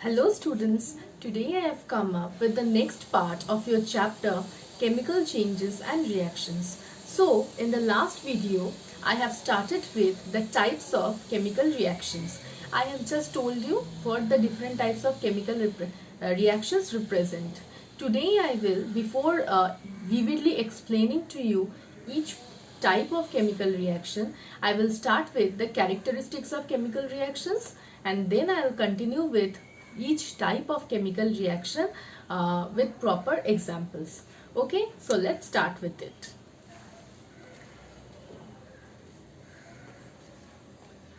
Hello students, today I have come up with the next part of your chapter Chemical Changes and Reactions. So in the last video I have started with the types of chemical reactions. I have just told you what the different types of reactions represent. Today I will, before vividly explaining to you each type of chemical reaction, I will start with the characteristics of chemical reactions, and then I will continue with each type of chemical reaction with proper examples. Okay, so let's start with it.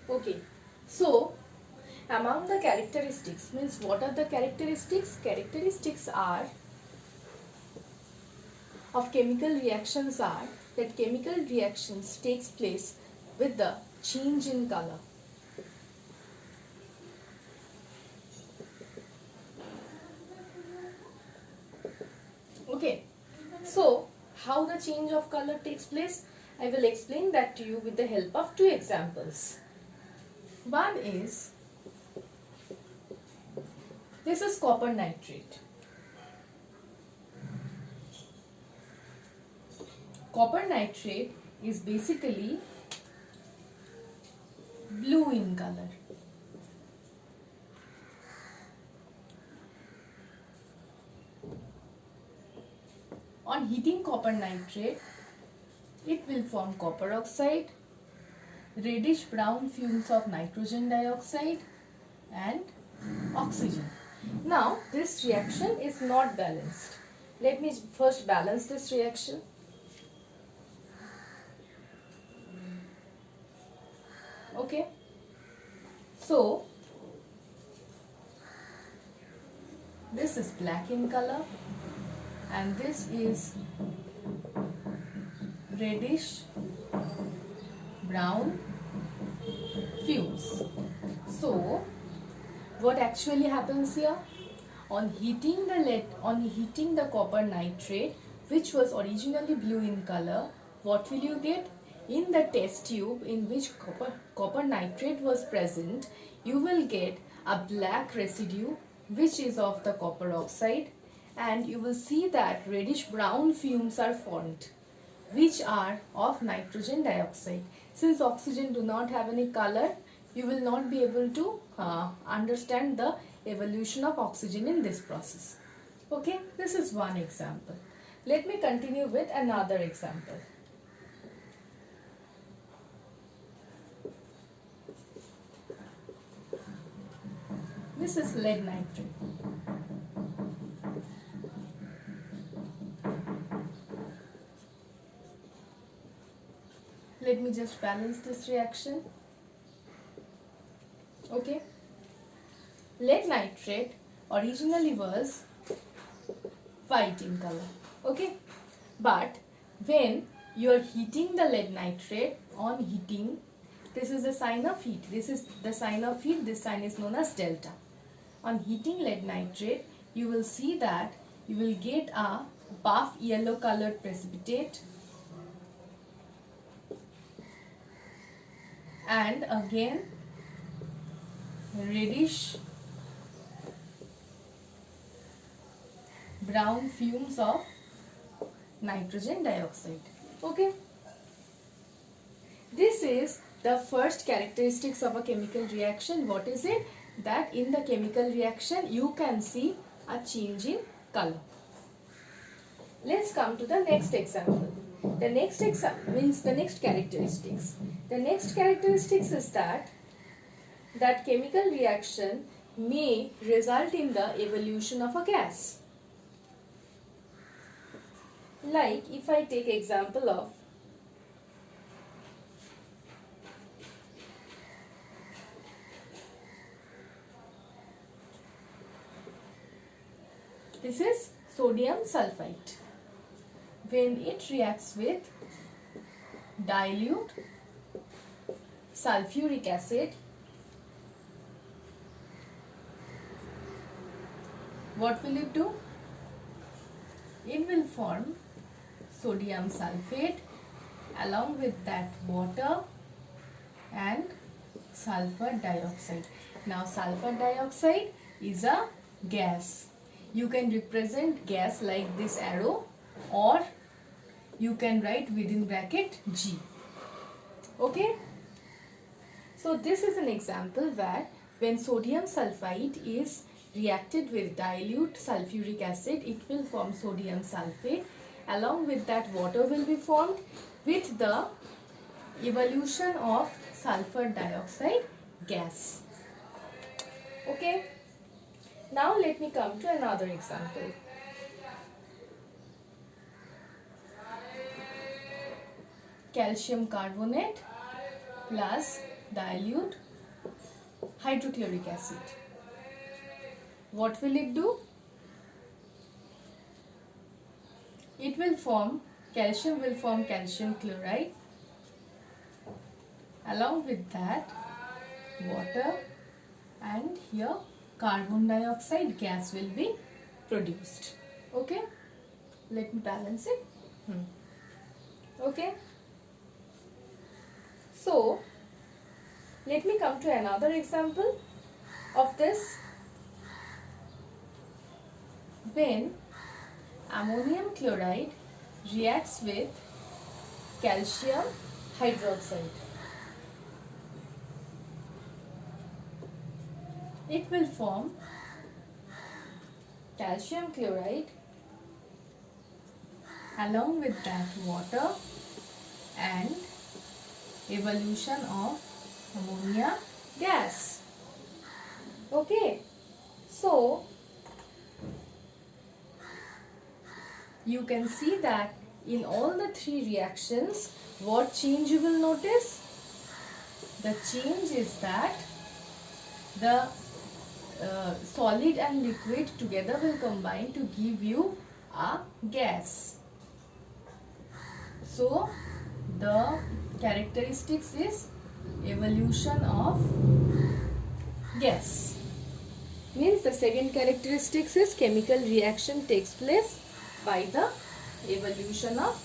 Okay, so among the characteristics, means what are the characteristics? Characteristics are of chemical reactions are that chemical reactions takes place with the change in color. Okay, so how the change of color takes place? I will explain that to you with the help of two examples. One is, this is copper nitrate. Copper nitrate is basically blue in color. On heating copper nitrate, it will form copper oxide, reddish brown fumes of nitrogen dioxide and oxygen. Now this reaction is not balanced. Let me first balance this reaction. Okay, so this is black in color and this is reddish brown fumes. So what actually happens here? On heating the copper nitrate, which was originally blue in color, what will you get? In the test tube in which copper nitrate was present, you will get a black residue which is of the copper oxide, and you will see that reddish brown fumes are formed which are of nitrogen dioxide. Since oxygen do not have any color, you will not be able to understand the evolution of oxygen in this process. Okay, this is one example. Let me continue with another example. This is lead nitrate. Let me just balance this reaction. Okay. Lead nitrate originally was white in color. Okay. But when you are heating the lead nitrate, on heating, this is the sign of heat. This is the sign of heat. This sign is known as delta. On heating lead nitrate, you will see that you will get a buff yellow colored precipitate, and again reddish brown fumes of nitrogen dioxide. Okay, this is the first characteristics of a chemical reaction. What is it? That in the chemical reaction you can see a change in color. Let's come to the next example. The next example means the next characteristics. The next characteristics is that chemical reaction may result in the evolution of a gas. Like if I take example of this is sodium sulfite. When it reacts with dilute sulfuric acid, what will it do? It will form sodium sulfate along with that water and sulfur dioxide. Now sulfur dioxide is a gas. You can represent gas like this arrow, or you can write within bracket G. Okay. So this is an example where when sodium sulfite is reacted with dilute sulfuric acid, it will form sodium sulfate. Along with that, water will be formed with the evolution of sulfur dioxide gas. Okay. Now let me come to another example. Calcium carbonate plus dilute hydrochloric acid. What will it do? It will form, calcium will form calcium chloride. Along with that, water, and here carbon dioxide gas will be produced. Okay, let me balance it. Okay, so let me come to another example of this. When ammonium chloride reacts with calcium hydroxide, it will form calcium chloride, along with that water and evolution of ammonia gas. Okay, so you can see that in all the three reactions, what change you will notice? The change is that the solid and liquid together will combine to give you a gas. So the characteristics is evolution of gas. Means the second characteristics is chemical reaction takes place by the evolution of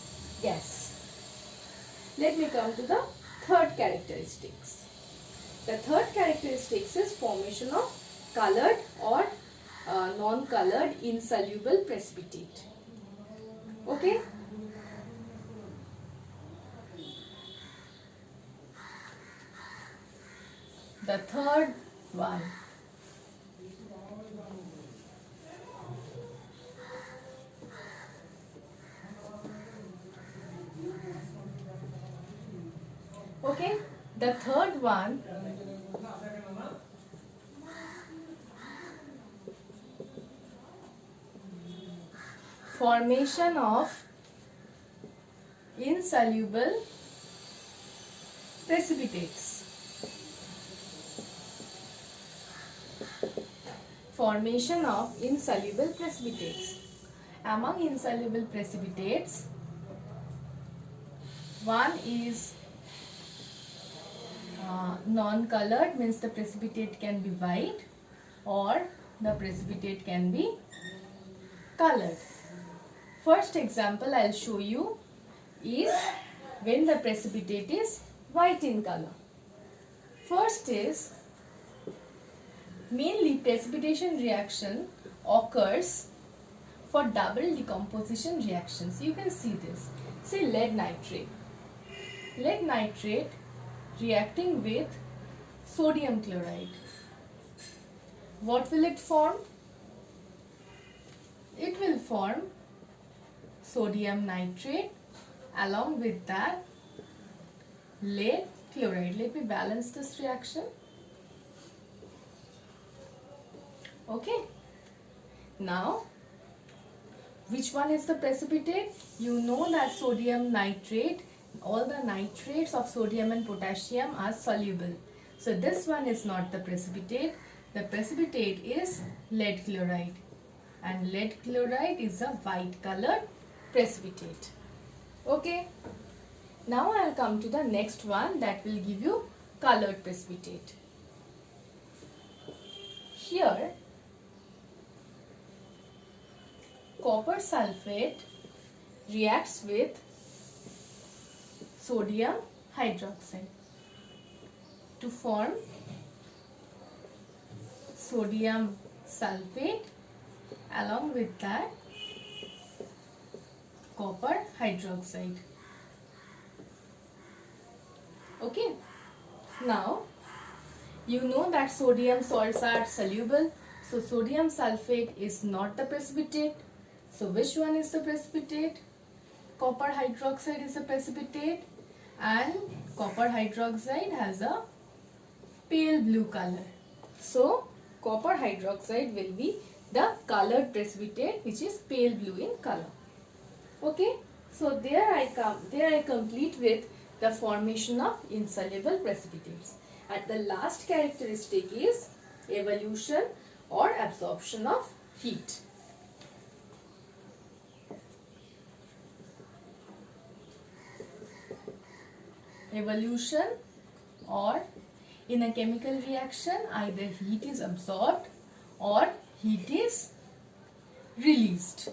gas. Let me come to the third characteristics. The third characteristics is formation of colored or non-colored insoluble precipitate. Okay. The third one. Okay, the third one formation of insoluble precipitates. Formation of insoluble precipitates. Among insoluble precipitates, one is non-colored, means the precipitate can be white, or the precipitate can be colored. First example I'll show you is when the precipitate is white in color. First is, mainly precipitation reaction occurs for double decomposition reactions. You can see this. Say lead nitrate. Lead nitrate reacting with sodium chloride. What will it form? It will form sodium nitrate, along with that lead chloride. Let me balance this reaction. Okay. Now, which one is the precipitate? You know that sodium nitrate, all the nitrates of sodium and potassium are soluble. So this one is not the precipitate. The precipitate is lead chloride. And lead chloride is a white colored precipitate. Okay. Now I will come to the next one that will give you colored precipitate. Here, copper sulfate reacts with sodium hydroxide to form sodium sulfate, along with that copper hydroxide. Okay, now you know that sodium salts are soluble, so sodium sulfate is not the precipitate. So which one is the precipitate? Copper hydroxide is the precipitate, and copper hydroxide has a pale blue color. So copper hydroxide will be the colored precipitate, which is pale blue in color. Okay, so there I complete with the formation of insoluble precipitates. And the last characteristic is evolution or absorption of heat. Evolution, or in a chemical reaction either heat is absorbed or heat is released.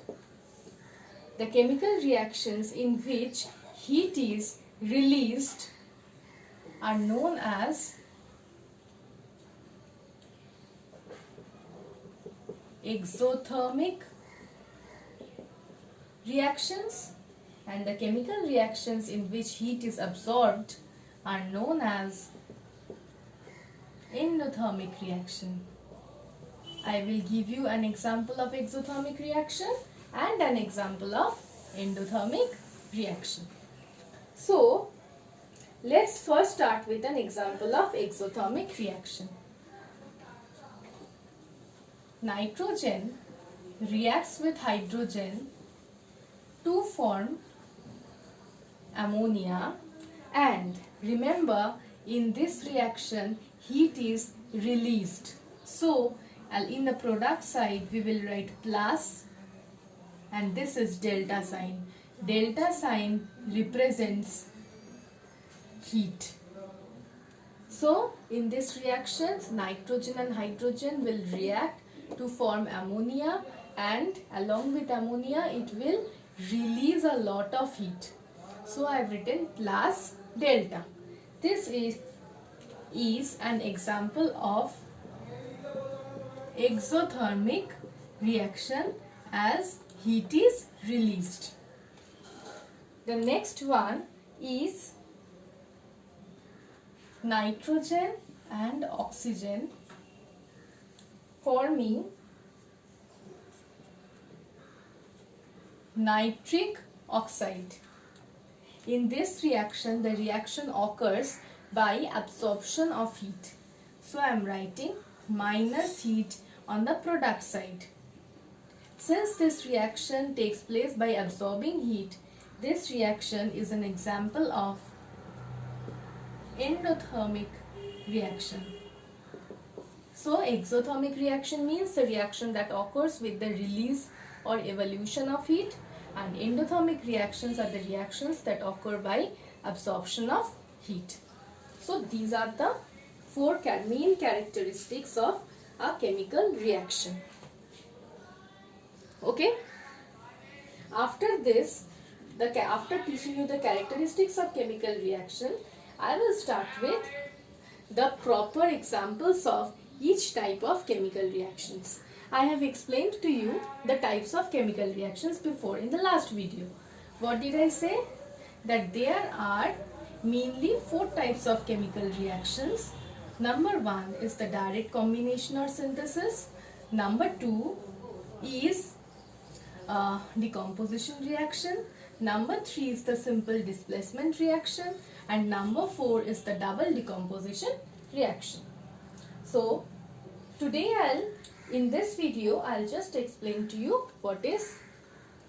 The chemical reactions in which heat is released are known as exothermic reactions, and the chemical reactions in which heat is absorbed are known as endothermic reaction. I will give you an example of exothermic reaction and an example of endothermic reaction. So, let's first start with an example of exothermic reaction. Nitrogen reacts with hydrogen to form ammonia, and remember, in this reaction heat is released. So in the product side we will write plus, and this is delta sign. Delta sign represents heat. So in this reaction nitrogen and hydrogen will react to form ammonia, and along with ammonia it will release a lot of heat. So I have written plus delta. This is an example of exothermic reaction as heat is released. The next one is nitrogen and oxygen forming nitric oxide. In this reaction, the reaction occurs by absorption of heat. So I am writing minus heat on the product side. Since this reaction takes place by absorbing heat, this reaction is an example of endothermic reaction. So exothermic reaction means the reaction that occurs with the release or evolution of heat, and endothermic reactions are the reactions that occur by absorption of heat. So these are the four main characteristics of a chemical reaction. Okay. After this, after teaching you the characteristics of chemical reaction, I will start with the proper examples of each type of chemical reactions. I have explained to you the types of chemical reactions before in the last video. What did I say? That there are mainly 4 types of chemical reactions. Number 1 is the direct combination or synthesis. Number 2 is decomposition reaction. Number 3 is the simple displacement reaction, and number 4 is the double decomposition reaction. So today in this video I'll just explain to you what is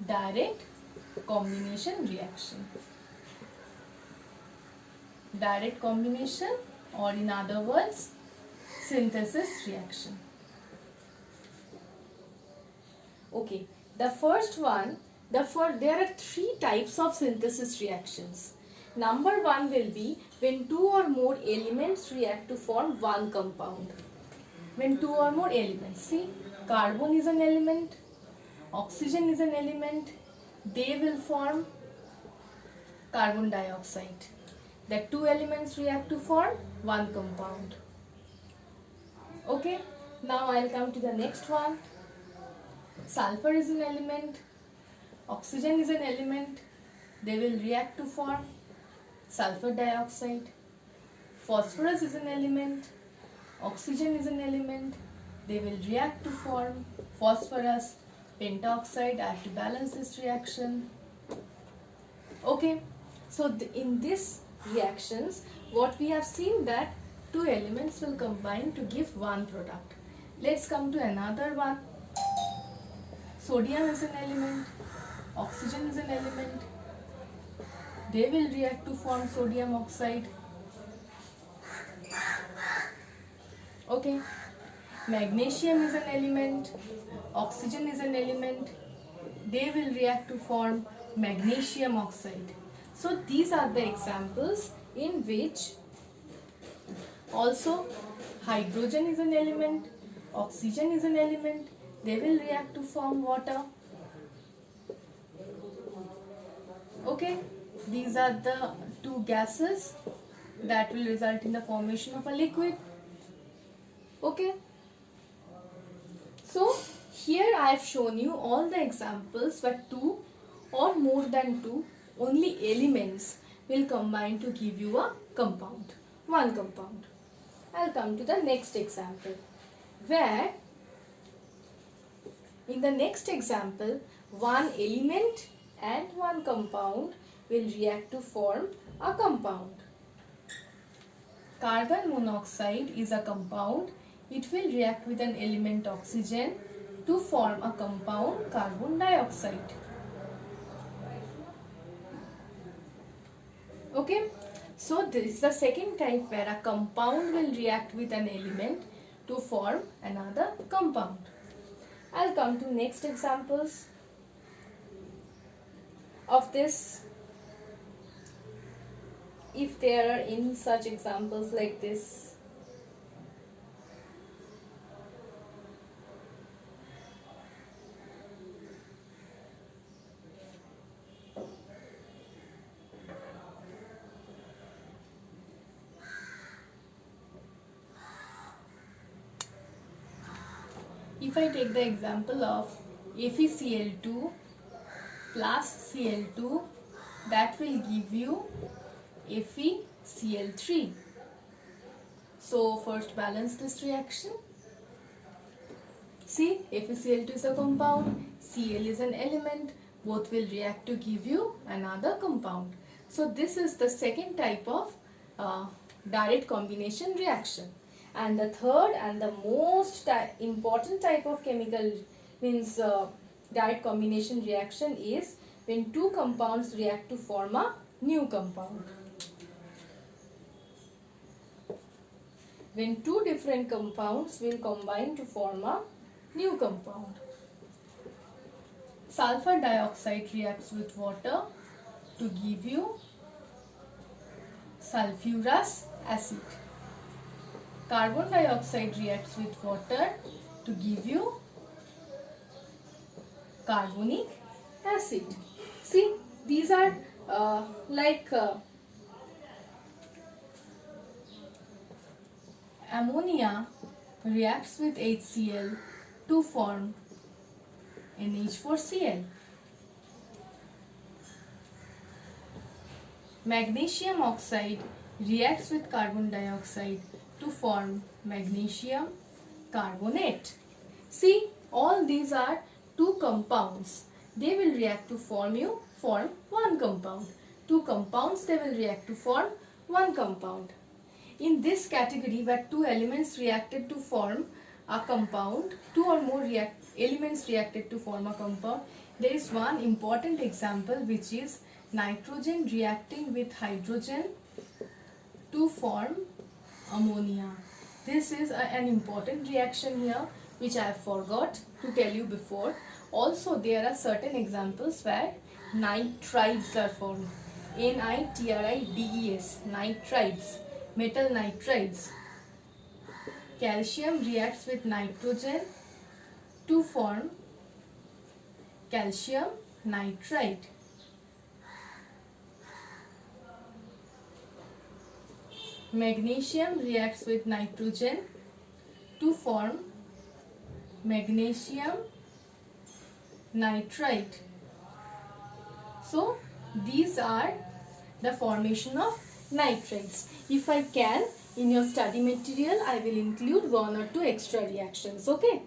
direct combination reaction. Direct combination, or in other words, synthesis reaction. Okay, the first one, there are 3 types of synthesis reactions. Number 1 will be when 2 or more elements react to form one compound. When 2 or more elements, see, carbon is an element, oxygen is an element, they will form carbon dioxide. The 2 elements react to form one compound. Okay, Now I'll come to the next one. Sulfur is an element, oxygen is an element. They will react to form sulfur dioxide. Phosphorus is an element, oxygen is an element. They will react to form phosphorus pentoxide. I have to balance this reaction. Okay, so in this reactions, what we have seen that two elements will combine to give one product. Let's come to another one. Sodium is an element, oxygen is an element. They will react to form sodium oxide. Okay, magnesium is an element, oxygen is an element. They will react to form magnesium oxide. So these are the examples in which also hydrogen is an element, oxygen is an element. They will react to form water. Okay, these are the two gases that will result in the formation of a liquid. Okay, so here I have shown you all the examples where two or more than two only elements will combine to give you a compound, one compound. I'll come to the next example, where in the next example one element and one compound will react to form a compound. Carbon monoxide is a compound. It will react with an element oxygen to form a compound carbon dioxide. Okay, so this is the second type where a compound will react with an element to form another compound. I'll come to next examples of this. If there are any such examples like this. If I take the example of FeCl2 plus Cl2, that will give you FeCl3. So first balance this reaction. See, FeCl2 is a compound, Cl is an element, both will react to give you another compound. So this is the second type of direct combination reaction. And the third and the most important type of chemical means direct combination reaction is when two compounds react to form a new compound. When two different compounds will combine to form a new compound. Sulfur dioxide reacts with water to give you sulfurous acid. Carbon dioxide reacts with water to give you carbonic acid. See, these are ammonia reacts with HCl to form NH4Cl. Magnesium oxide reacts with carbon dioxide to form magnesium carbonate. See, all these are two compounds. They will react to form one compound. Two compounds, they will react to form one compound. In this category where two elements reacted to form a compound, two or more elements reacted to form a compound, there is one important example which is nitrogen reacting with hydrogen to form ammonia. This is an important reaction here which I forgot to tell you before. Also, there are certain examples where nitrides are formed. Nitrides, nitrides, metal nitrides. Calcium reacts with nitrogen to form calcium nitride. Magnesium reacts with nitrogen to form magnesium nitrite. So these are the formation of nitrites. If I can, in your study material, I will include 1 or 2 extra reactions. Okay,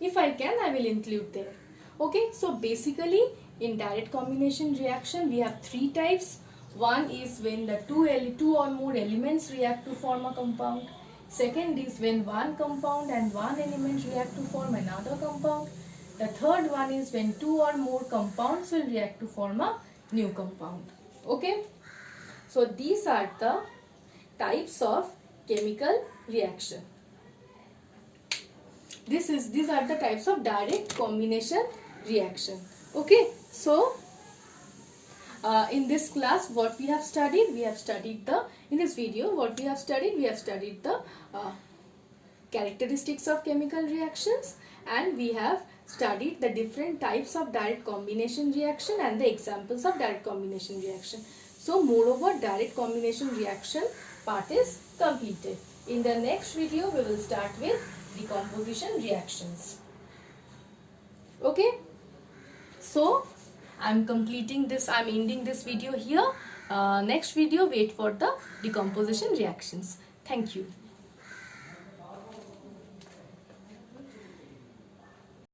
if I can, I will include there. Okay, so basically in direct combination reaction we have 3 types. One is when the two or more elements react to form a compound. Second is when one compound and one element react to form another compound. The third one is when 2 or more compounds will react to form a new compound. Okay, so these are the types of chemical reaction. These are the types of direct combination reaction. Okay, so in this class what we have studied, in this video what we have studied the characteristics of chemical reactions, and we have studied the different types of direct combination reaction and the examples of direct combination reaction. So moreover, direct combination reaction part is completed. In the next video we will start with decomposition reactions. Okay, so I'm ending this video here. Next video, wait for the decomposition reactions. Thank you.